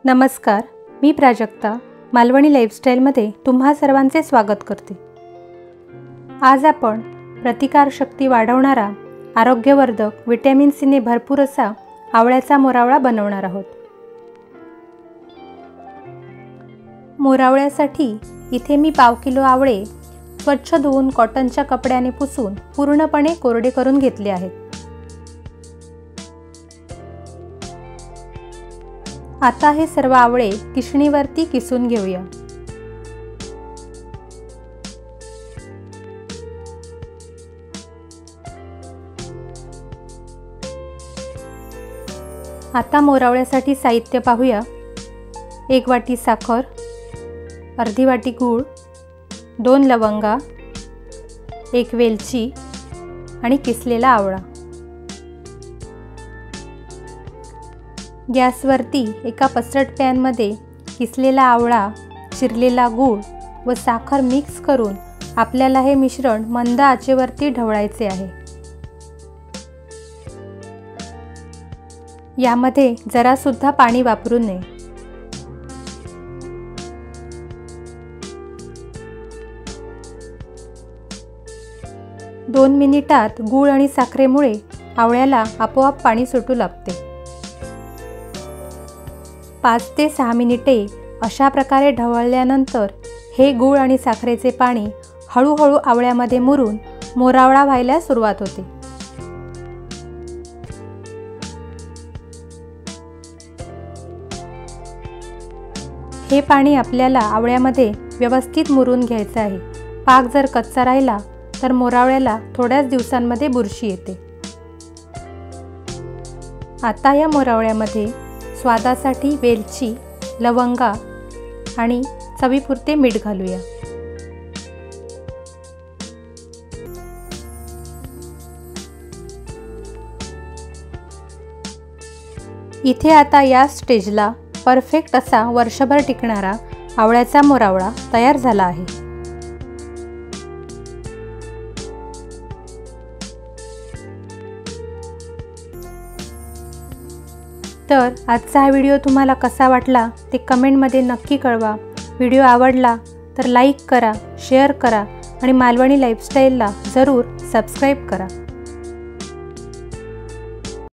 नमस्कार, मी प्राजक्ता मालवणी लाईफस्टाईलमध्ये तुम्हा सर्वांचे स्वागत करते। आज आपण प्रतिकारशक्ती वाढवणारा, आरोग्यवर्धक, व्हिटॅमिन सीने भरपूर असा आवळ्याचा मोरावळा बनवणार आहोत। मोरावळ्यासाठी इथे मी पाव किलो आवळे स्वच्छ धुवून कॉटनच्या कपड्याने पुसून पूर्णपणे कोरडे करून घेतले आहेत। आता हे सर्व आवळे किसणीवरती किसून घेऊया। आता मोरावळ्यासाठी साहित्य पाहूया। 1 वाटी साखर, अर्धी वाटी गूळ, 2 लवंगा, 1 वेलची आणि किसलेला आवळा। गॅसवरती एका पसरट पॅनमध्ये किसलेला आवळा, चिरलेला गूळ व साखर मिक्स करून आपल्याला हे मिश्रण मंद आचेवरती ढवळायचे आहे। यामध्ये जरा सुद्धा पाणी वापरू नये। दोन मिनिटात गूळ आणि साखरेमुळे आवळ्याला आपोआप पाणी सुटू लागते। 5 ते 6 मिनिटे अशा प्रकारे ढवळल्यानंतर हे गूळ आणि साखरेचे पाणी हळूहळू आवळ्यामध्ये मुरून मोरावळा व्हायला सुरुवात होते। हे पाणी आपल्याला आवळ्यामध्ये व्यवस्थित मुरून घ्यायचे आहे। पाक जर कच्चा राहिला तर मोरावळ्याला थोड्याच दिवसांमध्ये बुरशी येते। आता या मोरावळ्यामध्ये स्वादासाठी वेलची, लवंगा आणि चवीपुरते मीठ घालूया। इथे आता या स्टेजला परफेक्ट असा वर्षभर टिकणारा आवळ्याचा मोरावळा तयार झाला आहे। तर आजचा हा व्हिडिओ तुम्हाला कसा वाटला ते कमेंटमध्ये नक्की कळवा। व्हिडिओ आवडला तर लाईक करा, शेअर करा आणि मालवणी लाईफस्टाईलला जरूर सबस्क्राईब करा।